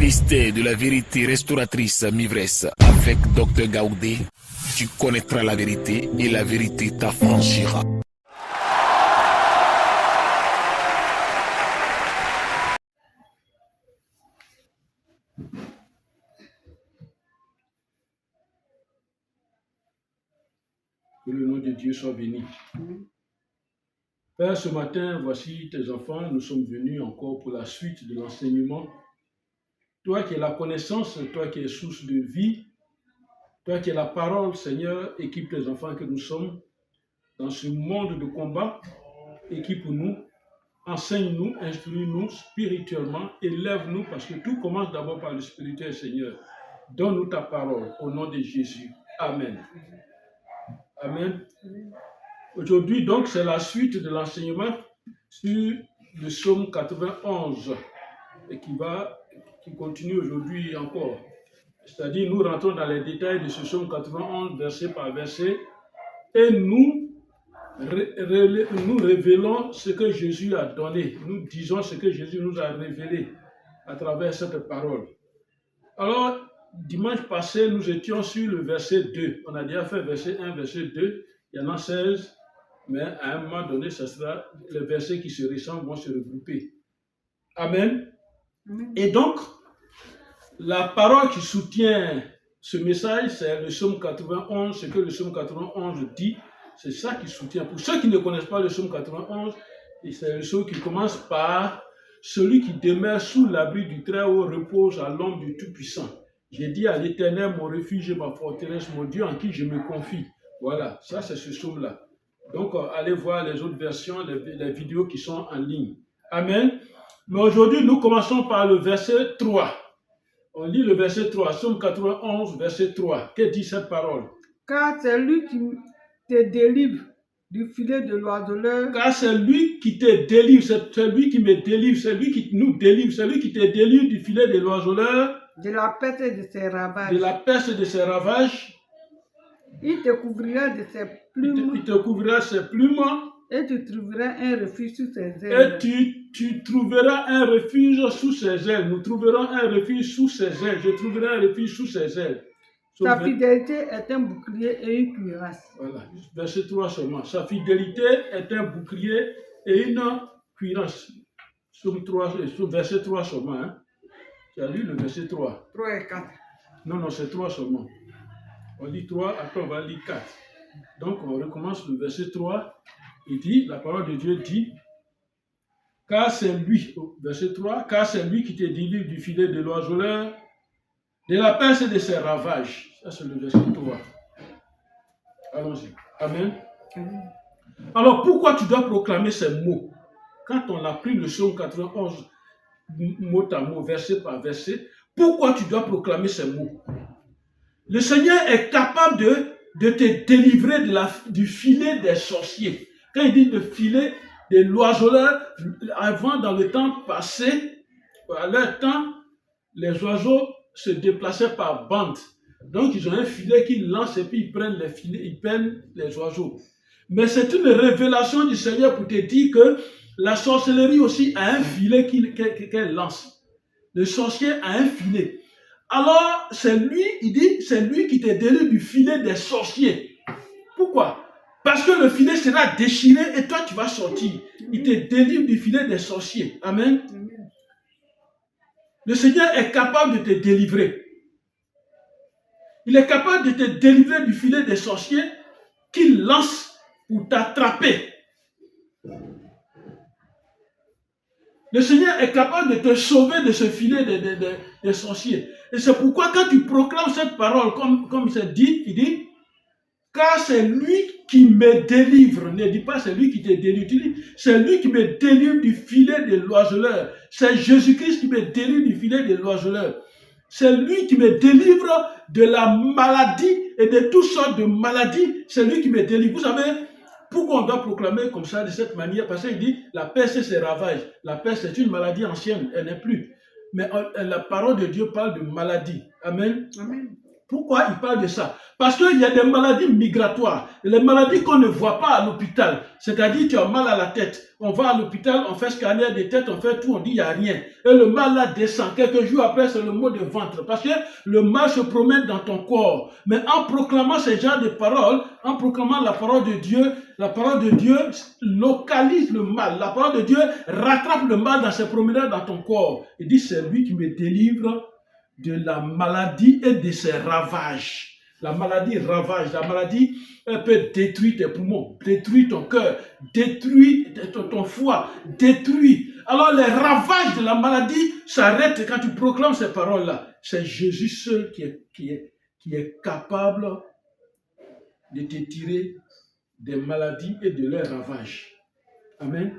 mystère de la vérité restauratrice Mivresse avec Dr Gaoudé, tu connaîtras la vérité et la vérité t'affranchira. Que le nom de Dieu soit béni. Père, ce matin, voici tes enfants, nous sommes venus encore pour la suite de l'enseignement. Toi qui es la connaissance, toi qui es source de vie, toi qui es la parole, Seigneur, équipe tes enfants que nous sommes dans ce monde de combat. Équipe-nous, enseigne-nous, instruis-nous spirituellement, élève-nous parce que tout commence d'abord par le spirituel, Seigneur. Donne-nous ta parole au nom de Jésus. Amen. Amen. Aujourd'hui, donc, c'est la suite de l'enseignement sur le psaume 91 et qui continue aujourd'hui encore. C'est-à-dire, nous rentrons dans les détails de ce psaume 91, verset par verset, et nous révélons ce que Jésus a donné. Nous disons ce que Jésus nous a révélé à travers cette parole. Alors, dimanche passé, nous étions sur le verset 2. On a déjà fait verset 1, verset 2. Il y en a 16. Mais à un moment donné, ce sera les versets qui se ressemblent vont se regrouper. Amen. Amen. Et donc, la parole qui soutient ce message, c'est le psaume 91. Ce que le psaume 91 dit, c'est ça qui soutient. Pour ceux qui ne connaissent pas le psaume 91, c'est le psaume qui commence par « Celui qui demeure sous l'abri du Très-Haut repose à l'ombre du Tout-Puissant. J'ai dit à l'Éternel, mon refuge et ma forteresse, mon Dieu en qui je me confie. » Voilà, ça c'est ce psaume-là. Donc, allez voir les autres versions, les vidéos qui sont en ligne. Amen. Mais aujourd'hui, nous commençons par le verset 3. On lit le verset 3, Psaume 91, verset 3. Que dit cette parole? Car c'est lui qui te délivre du filet de l'oiseleur. Car c'est lui qui te délivre, c'est lui qui me délivre, c'est lui qui nous délivre, c'est lui qui te délivre du filet de l'oiseleur. De la peste et de ses ravages. De la peste et de ses ravages. Il te couvrira de ses plumes. Il te couvrira ses plumes. Et tu trouveras un refuge sous ses ailes. Et tu trouveras un refuge sous ses ailes. Nous trouverons un refuge sous ses ailes. Je trouverai un refuge sous ses ailes. Sa fidélité est un bouclier et une cuirasse. Voilà, verset 3 seulement. Sa fidélité est un bouclier et une cuirasse. Verset 3 seulement. Hein? Tu as lu le verset 3. 3 et 4. Non, c'est 3 seulement. On lit 3, après on va lire 4. Donc on recommence le verset 3. Il dit, la parole de Dieu dit, car c'est lui, verset 3, car c'est lui qui te délivre du filet de l'oiseleur, de la peste et de ses ravages. Ça c'est le verset 3. Allons-y. Amen. Amen. Alors pourquoi tu dois proclamer ces mots? Quand on a pris le psaume 91, mot à mot, verset par verset, pourquoi tu dois proclamer ces mots? Le Seigneur est capable de te délivrer du filet des sorciers. Quand il dit de filet des l'oiseleur, avant, dans le temps passé, à leur temps, les oiseaux se déplaçaient par bande. Donc, ils ont un filet qu'ils lancent et puis ils prennent les filets, ils prennent les oiseaux. Mais c'est une révélation du Seigneur pour te dire que la sorcellerie aussi a un filet qu'elle lance. Le sorcier a un filet. Alors, c'est lui, il dit, c'est lui qui te délivre du filet des sorciers. Pourquoi? Parce que le filet sera déchiré et toi, tu vas sortir. Il te délivre du filet des sorciers. Amen. Le Seigneur est capable de te délivrer. Il est capable de te délivrer du filet des sorciers qu'il lance pour t'attraper. Le Seigneur est capable de te sauver de ce filet des sorciers. Et c'est pourquoi quand tu proclames cette parole, comme c'est dit, il dit, car c'est lui qui me délivre. Ne dis pas c'est lui qui te délivre. Tu dis, c'est lui qui me délivre du filet de l'oiseleur. C'est Jésus-Christ qui me délivre du filet de l'oiseleur. C'est lui qui me délivre de la maladie et de toutes sortes de maladies. C'est lui qui me délivre. Vous savez, pourquoi on doit proclamer comme ça, de cette manière? Parce qu'il dit, la peste et ses ravages. La peste est une maladie ancienne, elle n'est plus. Mais la parole de Dieu parle de maladie. Amen. Amen. Pourquoi il parle de ça? Parce qu'il y a des maladies migratoires, les maladies qu'on ne voit pas à l'hôpital. C'est-à-dire, tu as mal à la tête. On va à l'hôpital, on fait scanner des têtes, on fait tout, on dit il n'y a rien. Et le mal là descend. Quelques jours après, c'est le mot de ventre. Parce que le mal se promène dans ton corps. Mais en proclamant ce genre de paroles, en proclamant la parole de Dieu localise le mal. La parole de Dieu rattrape le mal dans ses promenades dans ton corps. Il dit, c'est lui qui me délivre de la maladie et de ses ravages. La maladie ravage, la maladie peut détruire tes poumons, détruire ton cœur, détruire ton foie, détruire. Alors les ravages de la maladie s'arrêtent quand tu proclames ces paroles-là. C'est Jésus seul qui est capable de te tirer des maladies et de leurs ravages. Amen.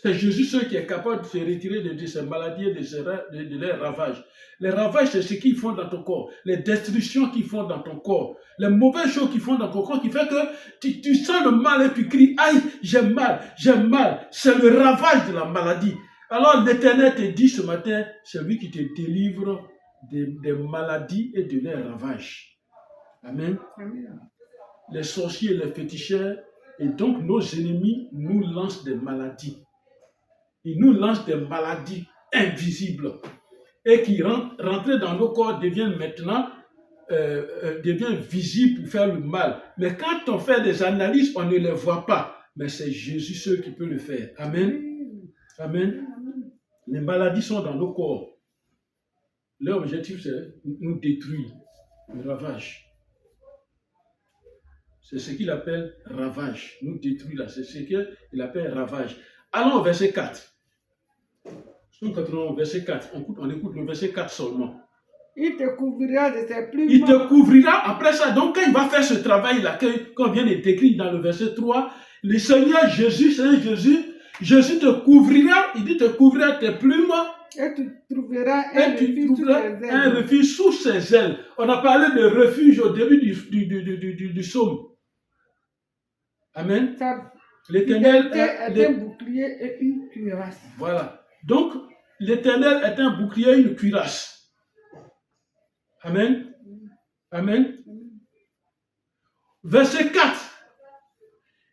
C'est Jésus seul qui est capable de se retirer de ces maladies et de leurs ravages. Les ravages, c'est ce qu'ils font dans ton corps, les destructions qu'ils font dans ton corps, les mauvaises choses qu'ils font dans ton corps qui fait que tu sens le mal et tu cries, aïe, j'ai mal, j'ai mal. C'est le ravage de la maladie. Alors l'Éternel te dit ce matin, c'est lui qui te délivre des maladies et de leurs ravages. Amen. Les sorciers, les féticheurs, et donc nos ennemis nous lancent des maladies. Ils nous lancent des maladies invisibles et qui rentrent dans nos corps deviennent maintenant visibles pour faire le mal. Mais quand on fait des analyses, on ne les voit pas. Mais c'est Jésus seul qui peut le faire. Amen. Amen. Les maladies sont dans nos corps. Leur objectif, c'est nous détruire, le ravage. C'est ce qu'il appelle ravage. Nous détruire là, c'est ce qu'il appelle ravage. Allons au verset 4. Psaume 91, verset 4. On écoute le verset 4 seulement. Il te couvrira de ses plumes. Il te couvrira après ça. Donc, quand il va faire ce travail-là, qu'on vient de décrire dans le verset 3, le Seigneur Jésus, Jésus te couvrira, il dit te couvrira tes plumes. Et tu trouveras un refuge sous ses ailes. On a parlé de refuge au début du psaume. Amen. L'Éternel est un bouclier et une cuirasse. Voilà. Donc, l'Éternel est un bouclier et une cuirasse. Amen. Amen. Verset 4.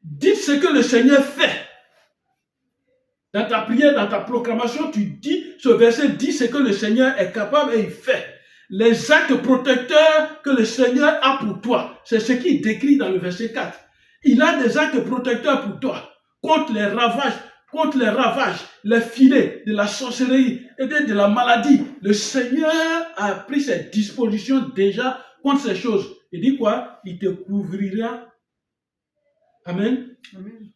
Dites ce que le Seigneur fait. Dans ta prière, dans ta proclamation, tu dis, ce verset dit ce que le Seigneur est capable et il fait. Les actes protecteurs que le Seigneur a pour toi. C'est ce qu'il décrit dans le verset 4. Il a des actes protecteurs pour toi. Contre les ravages, les filets de la sorcellerie et de la maladie. Le Seigneur a pris ses dispositions déjà contre ces choses. Il dit quoi? Il te couvrira. Amen. Amen.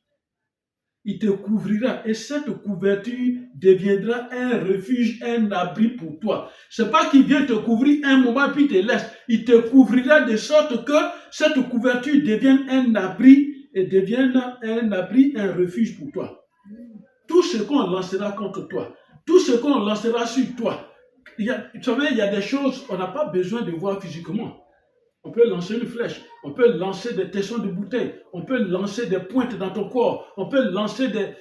Il te couvrira et cette couverture deviendra un refuge, un abri pour toi. C'est pas qu'il vient te couvrir un moment puis te laisse. Il te couvrira de sorte que cette couverture devienne un abri et devienne un refuge pour toi. Tout ce qu'on lancera contre toi, tout ce qu'on lancera sur toi, vous savez, il y a des choses qu'on n'a pas besoin de voir physiquement. On peut lancer une flèche, on peut lancer des tessons de bouteilles, on peut lancer des pointes dans ton corps, on peut lancer des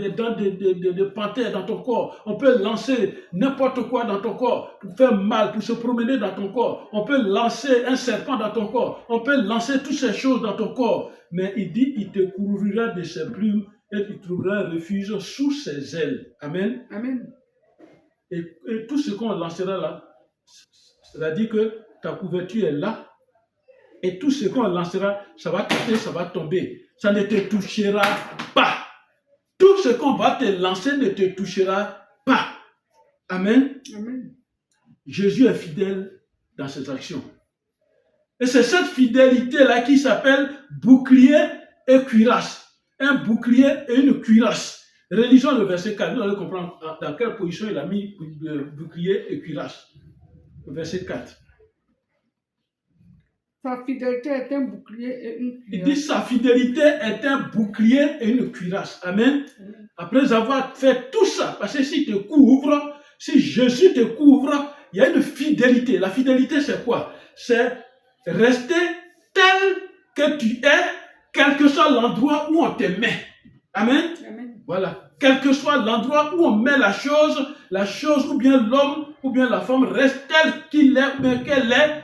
dents de panthère dans ton corps, on peut lancer n'importe quoi dans ton corps pour faire mal, pour se promener dans ton corps, on peut lancer un serpent dans ton corps, on peut lancer toutes ces choses dans ton corps. Mais il dit, il te couvrira de ses plumes et tu trouveras un refuge sous ses ailes. Amen. Amen. Et tout ce qu'on lancera là, c'est-à-dire que ta couverture est là, et tout ce qu'on lancera, ça va taper, ça va tomber. Ça ne te touchera pas. Tout ce qu'on va te lancer ne te touchera pas. Amen. Amen. Jésus est fidèle dans ses actions. Et c'est cette fidélité-là qui s'appelle bouclier et cuirasse. Un bouclier et une cuirasse. Relisons le verset 4. Vous allez comprendre dans quelle position il a mis bouclier et cuirasse. Le verset 4. Sa fidélité est un bouclier et une cuirasse. Il dit sa fidélité est un bouclier et une cuirasse. Amen. Après avoir fait tout ça, parce que s'il te couvre, si Jésus te couvre, il y a une fidélité. La fidélité, c'est quoi? C'est rester tel que tu es, quel que soit l'endroit où on te met. Amen. Amen. Voilà. Quel que soit l'endroit où on met la chose, la chose ou bien l'homme ou bien la femme reste tel qu'il est ou bien qu'elle est,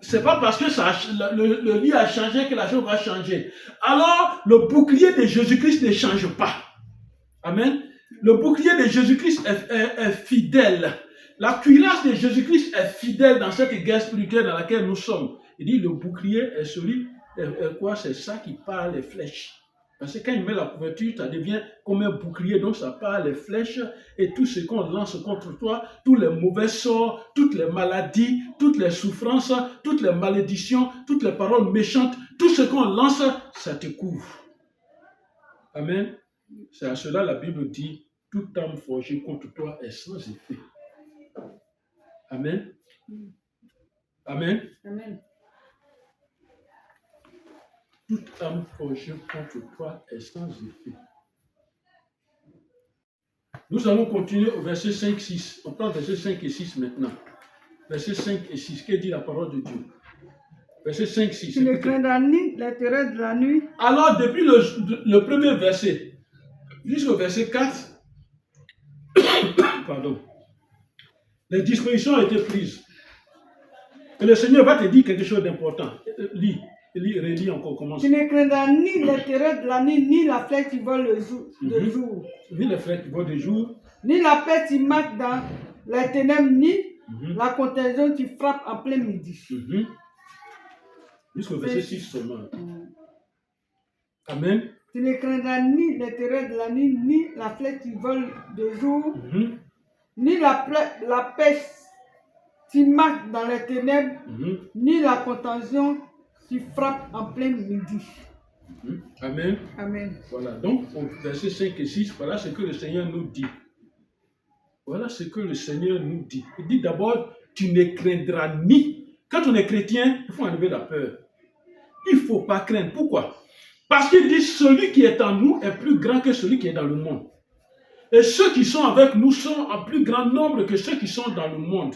c'est pas parce que le lit a changé que la chose va changer. Alors, le bouclier de Jésus-Christ ne change pas. Amen. Le bouclier de Jésus-Christ est fidèle. La cuirasse de Jésus-Christ est fidèle dans cette guerre spirituelle dans laquelle nous sommes. Il dit le bouclier est celui, quoi, c'est ça qui part les flèches. Parce que quand il met la couverture, ça devient comme un bouclier, donc ça part les flèches et tout ce qu'on lance contre toi, tous les mauvais sorts, toutes les maladies, toutes les souffrances, toutes les malédictions, toutes les paroles méchantes, tout ce qu'on lance, ça te couvre. Amen. C'est à cela la Bible dit, toute arme forgée contre toi est sans effet. Amen. Amen. Amen. Toute arme forgée contre toi est sans effet. Nous allons continuer au verset 5-6. On prend verset 5 et 6 maintenant. Verset 5 et 6. Que dit la parole de Dieu? Verset 5-6. Tu ne craindras ni la terreur de la nuit. Alors, depuis le premier verset jusqu'au verset 4, pardon, les dispositions ont été prises. Et le Seigneur va te dire quelque chose d'important. Lis, relis encore, commence. Tu ne craindras ni la terreur de la nuit, ni la flèche qui vole le jour, de jour. Ni les flèches qui volent de jour. Ni la peste qui marche dans les ténèbres, ni la contagion qui frappe en plein midi. Jusqu'au verset 6 seulement. Amen. Tu ne craindras ni les terreurs de la nuit, ni la flèche qui vole de jour, ni la peste qui marche dans les ténèbres, ni la contagion qui frappe en plein midi. Amen. Amen. Voilà, donc au verset 5 et 6, voilà ce que le Seigneur nous dit. Voilà ce que le Seigneur nous dit. Il dit d'abord, tu ne craindras ni. Quand on est chrétien, il faut enlever la peur. Il ne faut pas craindre. Pourquoi? Parce qu'il dit, celui qui est en nous est plus grand que celui qui est dans le monde. Et ceux qui sont avec nous sont en plus grand nombre que ceux qui sont dans le monde.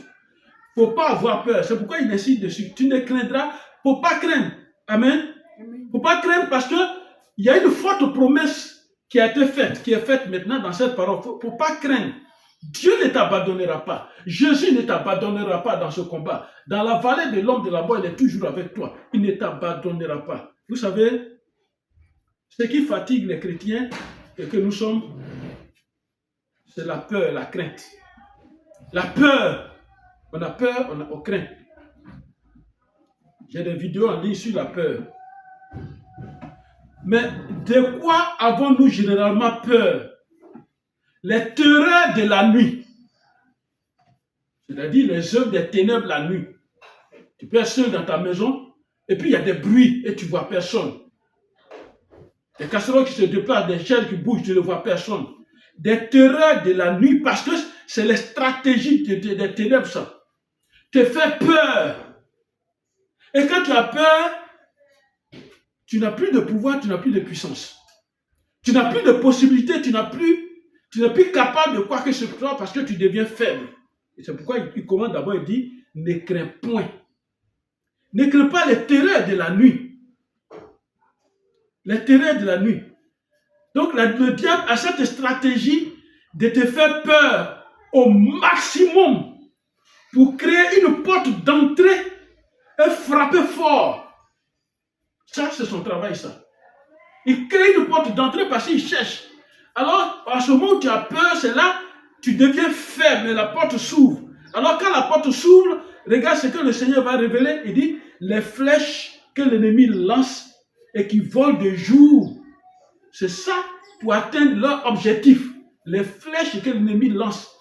Il ne faut pas avoir peur. C'est pourquoi il insiste dessus. Tu ne craindras. Il ne faut pas craindre. Amen. Il ne faut pas craindre parce qu'il y a une forte promesse qui a été faite, qui est faite maintenant dans cette parole. Il ne faut pas craindre. Dieu ne t'abandonnera pas. Jésus ne t'abandonnera pas dans ce combat. Dans la vallée de l'homme de la mort, il est toujours avec toi. Il ne t'abandonnera pas. Vous savez, ce qui fatigue les chrétiens et que nous sommes, c'est la peur, la crainte. La peur. On a peur, on craint. J'ai des vidéos en ligne sur la peur. Mais de quoi avons-nous généralement peur? Les terreurs de la nuit. C'est-à-dire les œuvres des ténèbres la nuit. Tu peux être seul dans ta maison et puis il y a des bruits et tu ne vois personne. Des casseroles qui se déplacent, des chaises qui bougent, tu ne vois personne. Des terreurs de la nuit parce que c'est les stratégies des ténèbres ça. Te fait peur. Et quand tu as peur, tu n'as plus de pouvoir, tu n'as plus de puissance. Tu n'as plus de possibilité, tu n'es plus capable de quoi que ce soit parce que tu deviens faible. Et c'est pourquoi il commence d'abord, il dit, ne crains point. Ne crains pas les terreurs de la nuit. Les terreurs de la nuit. Donc le diable a cette stratégie de te faire peur au maximum pour créer une porte d'entrée et frapper fort. Ça, c'est son travail, ça. Il crée une porte d'entrée parce qu'il cherche. Alors, à ce moment où tu as peur, c'est là, tu deviens faible et la porte s'ouvre. Alors, quand la porte s'ouvre, regarde ce que le Seigneur va révéler. Il dit, les flèches que l'ennemi lance et qui volent de jour. C'est ça pour atteindre leur objectif. Les flèches que l'ennemi lance.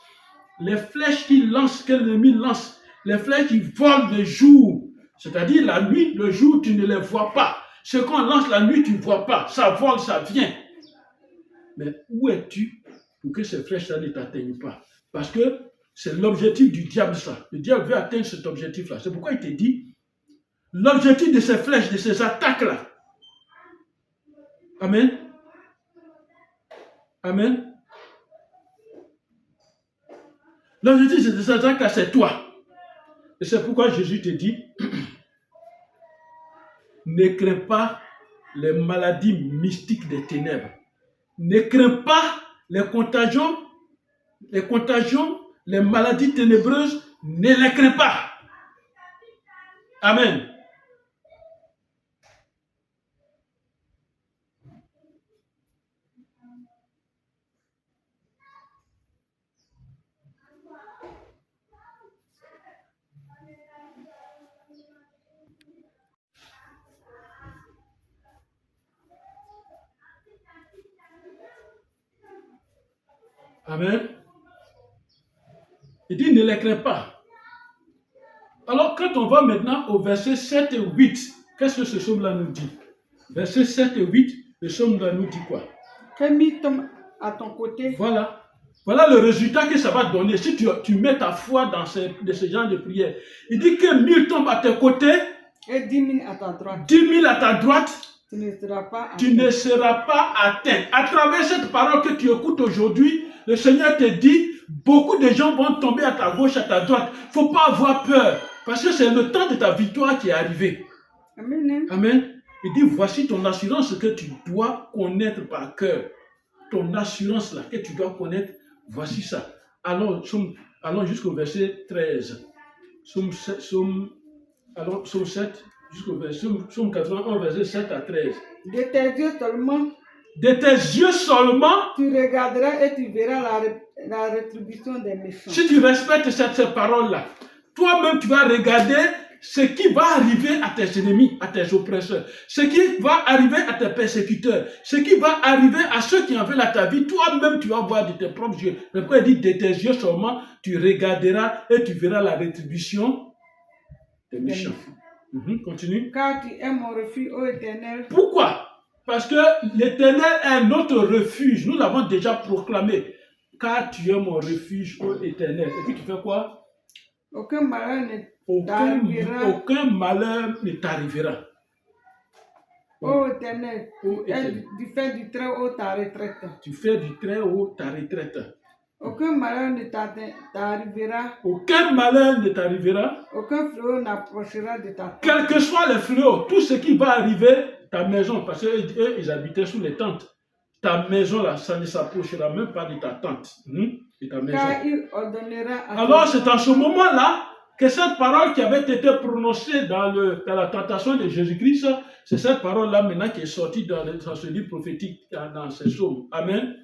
Les flèches qu'il lance, que l'ennemi lance. Les flèches qui volent de jour. C'est-à-dire la nuit, le jour, tu ne les vois pas. Ce qu'on lance la nuit, tu ne vois pas. Ça vole, ça vient. Mais où es-tu pour que ces flèches-là ne t'atteignent pas? Parce que c'est l'objectif du diable, ça. Le diable veut atteindre cet objectif-là. C'est pourquoi il te dit, l'objectif de ces flèches, de ces attaques-là. Amen. Amen. L'objectif de ces attaques-là, c'est toi. Et c'est pourquoi Jésus te dit, ne crains pas les maladies mystiques des ténèbres. Ne crains pas les contagions les contagions, les maladies ténébreuses, ne les crains pas. Amen. Amen. Il dit ne les crains pas. Alors quand on va maintenant au verset 7 et 8, qu'est-ce que ce psaume-là nous dit? Verset 7 et 8, le psaume-là nous dit quoi? Que mis tombe à ton côté. Voilà. Voilà le résultat que ça va donner si tu mets ta foi dans ce genre de prière. Il dit que 1000 tombent à tes côtés. Et 10 000 à ta droite. 10 000 à ta droite. Tu ne seras pas atteint. Tu ne seras pas atteint. À travers cette parole que tu écoutes aujourd'hui, le Seigneur te dit, beaucoup de gens vont tomber à ta gauche, à ta droite. Il ne faut pas avoir peur. Parce que c'est le temps de ta victoire qui est arrivé. Amen. Amen. Il dit, voici ton assurance que tu dois connaître par cœur. Ton assurance là que tu dois connaître, voici ça. Allons jusqu'au verset 13. Psaume 7 jusqu'au verset, Psaume 81, verset 7 à 13. De tes yeux seulement. De tes yeux seulement. Tu regarderas et tu verras la rétribution des méchants. Si tu respectes cette parole-là, toi-même tu vas regarder ce qui va arriver à tes ennemis, à tes oppresseurs, ce qui va arriver à tes persécuteurs, ce qui va arriver à ceux qui en veulent à ta vie, toi-même tu vas voir de tes propres yeux. Le Père dit, de tes yeux seulement, tu regarderas et tu verras la rétribution des méchants. Continue. Car tu es mon refuge, ô Éternel. Pourquoi? Parce que l'Éternel est notre refuge. Nous l'avons déjà proclamé. Car tu es mon refuge, ô Éternel. Et puis tu fais quoi? Aucun malheur ne t'arrivera. Aucun malheur ne t'arrivera. Ô Éternel, tu fais du très haut ta retraite. Tu fais du très haut ta retraite. Aucun malheur ne t'arrivera. Aucun malheur ne t'arrivera. Aucun fléau n'approchera de ta tente. Quel que soit le fléau, tout ce qui va arriver, ta maison, parce qu'eux, ils habitaient sous les tentes. Ta maison là, ça ne s'approchera même pas de ta tente. De ta maison. Car il ordonnera à alors c'est en ce moment-là que cette parole qui avait été prononcée dans la tentation de Jésus-Christ, c'est cette parole-là maintenant qui est sortie dans ce livre prophétique, dans ces psaumes. Amen.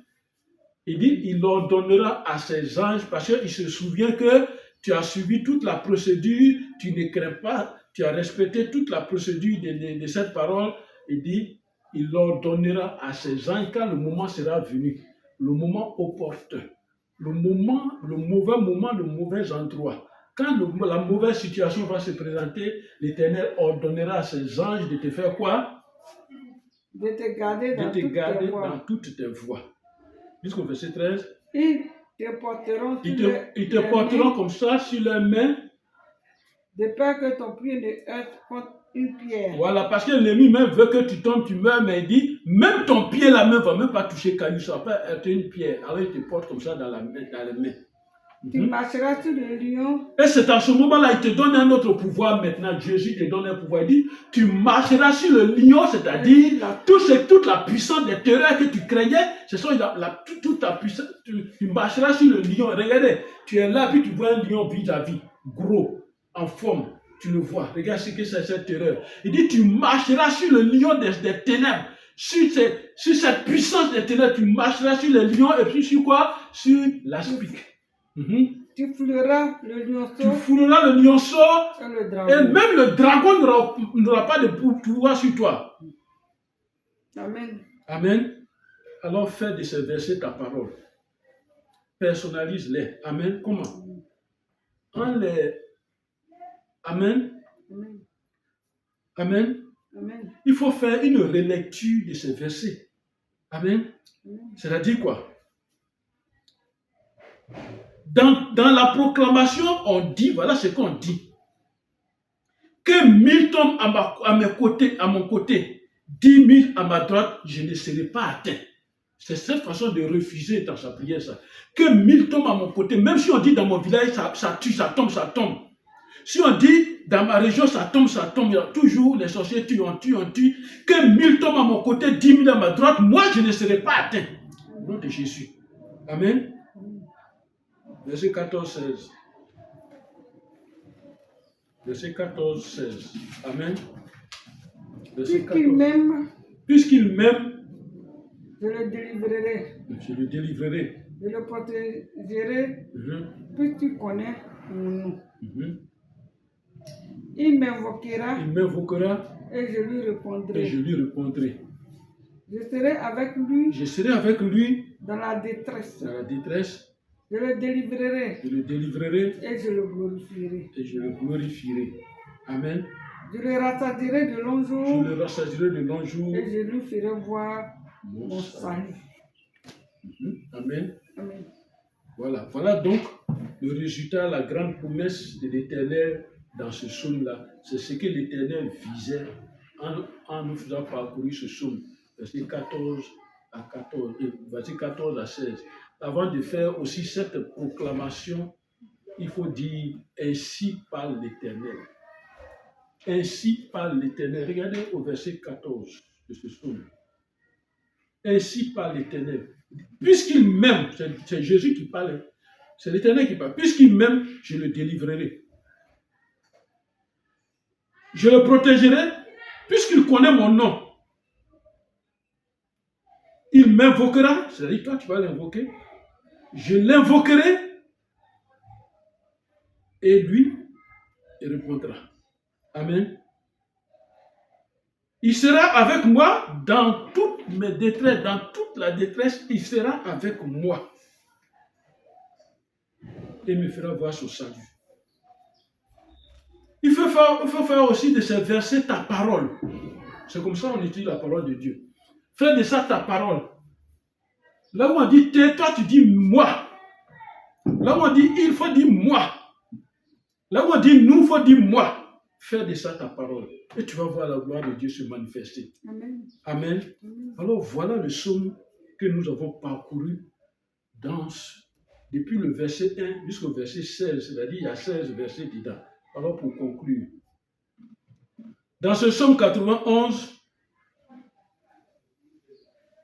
Il dit, il ordonnera à ses anges, parce qu'il se souvient que tu as suivi toute la procédure, tu ne crains pas, tu as respecté toute la procédure de cette parole. Il dit, il ordonnera à ses anges quand le moment sera venu, le moment opportun, le mauvais moment, le mauvais endroit. Quand la mauvaise situation va se présenter, l'Éternel ordonnera à ses anges de te faire quoi? De te garder dans toutes tes voies. Jusqu'au verset 13. Ils te porteront ils te porteront comme ça sur leurs mains. De peur que ton pied ne heurte contre une pierre. Voilà, parce que l'ennemi même veut que tu tombes, tu meurs, mais il dit, même ton pied là même va même pas toucher caillou, ça va pas heurter une pierre. Alors il te porte comme ça dans les mains. Tu marcheras sur le lion. Et c'est à ce moment-là, il te donne un autre pouvoir maintenant. Jésus te donne un pouvoir. Il dit, tu marcheras sur le lion, c'est-à-dire toute la puissance des terreurs que tu craignais, ce sont toute ta puissance. Tu marcheras sur le lion. Regardez, tu es là, puis tu vois un lion vis-à-vis, gros, en forme. Tu le vois. Regarde ce que c'est cette terreur. Il dit, tu marcheras sur le lion des ténèbres. Sur cette puissance des ténèbres, tu marcheras sur le lion et puis sur quoi? Sur l'aspic. Tu fouleras le lionceau. Tu fouleras le lionceau. Et même le dragon n'aura pas de pouvoir sur toi. Amen. Amen. Alors fais de ces versets ta parole. Personnalise-les. Amen. Comment? En les... Amen. Amen. Amen. Amen. Il faut faire une relecture de ces versets. Amen. C'est-à-dire quoi? Dans la proclamation, on dit, voilà ce qu'on dit. Que 1000 tombent à mon côté, 10 000 à ma droite, je ne serai pas atteint. C'est cette façon de refuser dans sa prière, ça. Que 1000 tombent à mon côté, même si on dit dans mon village, ça tue, ça tombe. Si on dit dans ma région, ça tombe. Il y a toujours les sorciers tuent. Que 1000 tombent à mon côté, 10 000 à ma droite, moi je ne serai pas atteint. Au nom de Jésus. Amen. Verset 14-16. Verset 14-16. Amen. Verset Puisqu'il 14. m'aime, Puisqu'il m'aime, je le délivrerai. je le délivrerai. Je le protégerai, Mhm, puisque tu connais mon nom. mhm. Il m'invoquera Il m'invoquera et je lui et répondrai. je lui répondrai. Je serai avec lui Je serai avec lui dans la détresse. dans la détresse, Je le délivrerai je le délivrerai et je le glorifierai. et je le glorifierai. Amen. Je le rassasierai de longs Je jours le rassasierai de longs jours. et je lui ferai voir Mon mon salut. salut. Amen. Amen. Voilà donc le résultat, la grande promesse de l'Éternel dans ce psaume-là. C'est ce que l'Éternel visait en nous faisant parcourir ce psaume, verset 14 à 14, verset 14 à 16. Avant de faire aussi cette proclamation, il faut dire ainsi parle l'Éternel. Ainsi parle l'Éternel. Regardez au verset 14 de ce psaume. Ainsi parle l'Éternel. Puisqu'il m'aime, c'est Jésus qui parle, c'est l'Éternel qui parle. Puisqu'il m'aime, je le délivrerai. Je le protégerai, puisqu'il connaît mon nom. Il m'invoquera, c'est-à-dire toi tu vas l'invoquer. Je l'invoquerai et lui, il répondra. Amen. Il sera avec moi dans toutes mes détresses, dans toute la détresse, il sera avec moi. Et me fera voir son salut. Il faut faire aussi de ces versets ta parole. C'est comme ça qu'on utilise la parole de Dieu. Fais de ça ta parole. Là où on dit tais-toi, tu dis moi. Là où on dit il, faut dire moi. Là où on dit nous, il faut dire moi. Fais de ça ta parole. Et tu vas voir la gloire de Dieu se manifester. Amen. Amen. Alors voilà le psaume que nous avons parcouru depuis le verset 1 jusqu'au verset 16. C'est-à-dire il y a 16 versets dedans. Alors pour conclure. Dans ce psaume 91,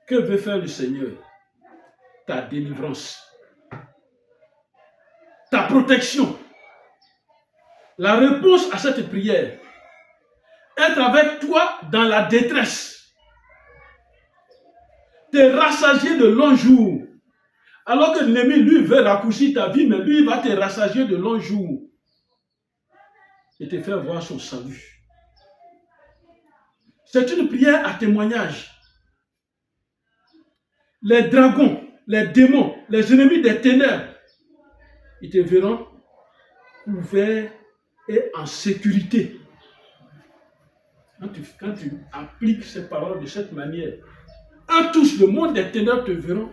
que veut faire le Seigneur? Ta délivrance. Ta protection. La réponse à cette prière. Être avec toi dans la détresse. Te rassasier de longs jours. Alors que l'ennemi, lui, veut raccourcir ta vie, mais lui, il va te rassasier de longs jours. Et te faire voir son salut. C'est une prière à témoignage. Les dragons, les démons, les ennemis des ténèbres, ils te verront ouverts et en sécurité. Quand tu appliques ces paroles de cette manière, en tous, le monde des ténèbres te verront,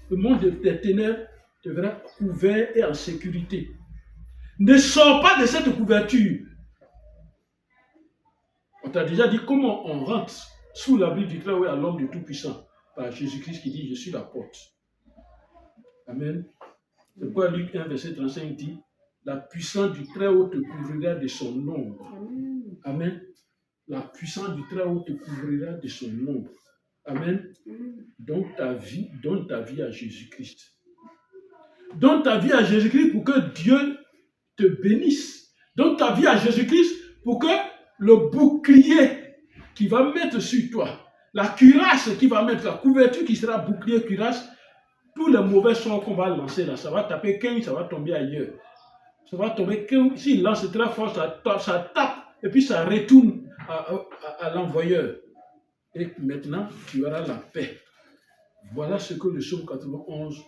le monde des ténèbres te verra ouvert et en sécurité. Ne sors pas de cette couverture. On t'a déjà dit comment on rentre sous l'abri du Très-Haut à l'homme du Tout-Puissant, par Jésus-Christ qui dit « Je suis la porte ». Amen. C'est pourquoi Luc 1, verset 35 dit « La puissance du Très-Haut te couvrira de son ombre ». Amen. La puissance du Très-Haut te couvrira de son ombre. Amen. Donne ta vie à Jésus-Christ. Donne ta vie à Jésus-Christ pour que Dieu te bénisse. Donne ta vie à Jésus-Christ pour que le bouclier qui va mettre sur toi, la cuirasse qui va mettre, la couverture qui sera bouclier, cuirasse, tous les mauvais sons qu'on va lancer là, ça va taper 15, ça va tomber ailleurs. Ça va tomber 15, s'il lance très fort, ça tape et puis ça retourne à l'envoyeur. Et maintenant, tu auras la paix. Voilà ce que le psaume 91,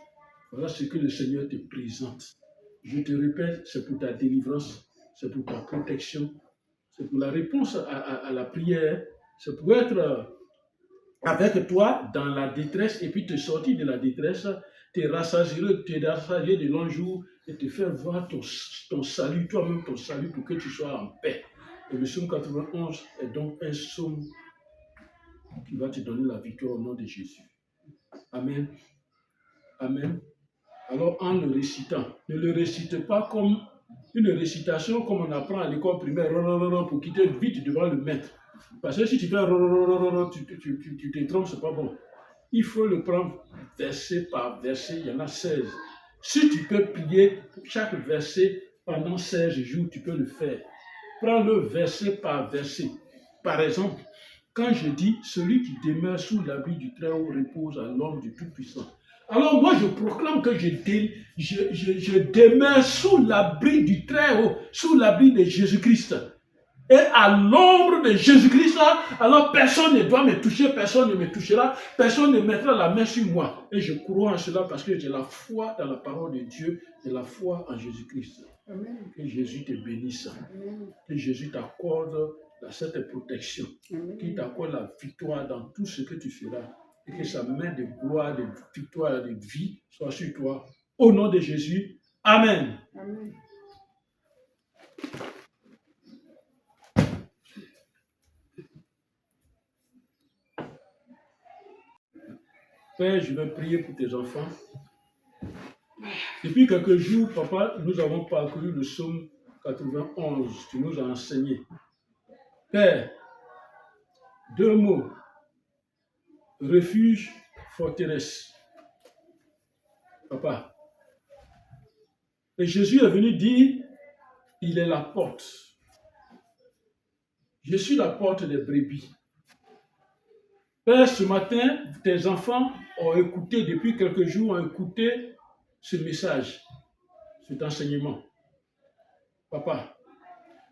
voilà ce que le Seigneur te présente. Je te répète, c'est pour ta délivrance, c'est pour ta protection, c'est pour la réponse à la prière, c'est pour être avec toi dans la détresse et puis te sortir de la détresse, te rassasier de longs jours et te faire voir ton salut, toi-même ton salut pour que tu sois en paix. Et le psaume 91 est donc un psaume qui va te donner la victoire au nom de Jésus. Amen. Amen. Alors en le récitant, ne le récite pas comme une récitation comme on apprend à l'école primaire pour quitter vite devant le maître. Parce que si tu fais tu te trompes, c'est pas bon. Il faut le prendre verset par verset, il y en a 16. Si tu peux prier chaque verset pendant 16 jours, tu peux le faire. Prends le verset par verset. Par exemple, quand je dis « Celui qui demeure sous l'abri du Très-Haut repose à l'ombre du Tout-Puissant ». Alors moi, je proclame que je demeure sous l'abri du Très-Haut, sous l'abri de Jésus-Christ. Et à l'ombre de Jésus-Christ, alors personne ne doit me toucher, personne ne me touchera, personne ne mettra la main sur moi. Et je crois en cela parce que j'ai la foi dans la parole de Dieu, j'ai la foi en Jésus-Christ. Que Jésus te bénisse, que Jésus t'accorde cette protection, qu'il t'accorde la victoire dans tout ce que tu feras, et que sa main de gloire, de victoire, de vie soit sur toi. Au nom de Jésus, Amen. Amen. Père, je vais prier pour tes enfants. Depuis quelques jours, papa, nous avons parcouru le psaume 91. Tu nous as enseigné. Père, 2 mots. Refuge, forteresse. Papa. Et Jésus est venu dire, il est la porte. Je suis la porte des brebis. Père, ce matin, tes enfants ont écouté, depuis quelques jours, ont écouté ce message, cet enseignement. Papa,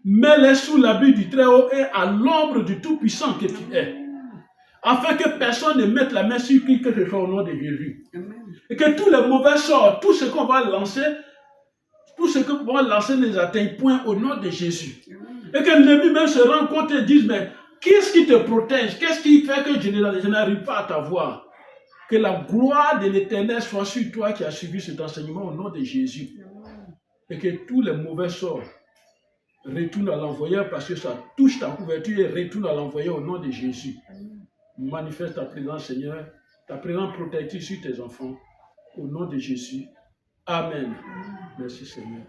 mets-les sous l'abri du Très-Haut et à l'ombre du Tout-Puissant que tu es, afin que personne ne mette la main sur qui que ce soit au nom de Jésus. Amen. Et que tous les mauvais sorts, tout ce qu'on va lancer, ne les atteigne point au nom de Jésus. Amen. Et que l'ennemi même se rende compte et dise, mais qu'est-ce qui te protège? Qu'est-ce qui fait que je n'arrive pas à t'avoir? Que la gloire de l'Éternel soit sur toi qui as suivi cet enseignement au nom de Jésus. Amen. Et que tous les mauvais sorts retournent à l'envoyeur parce que ça touche ta couverture et retourne à l'envoyeur au nom de Jésus. Amen. Manifeste ta présence, Seigneur, ta présence protectrice sur tes enfants. Au nom de Jésus. Amen. Amen. Merci, Seigneur.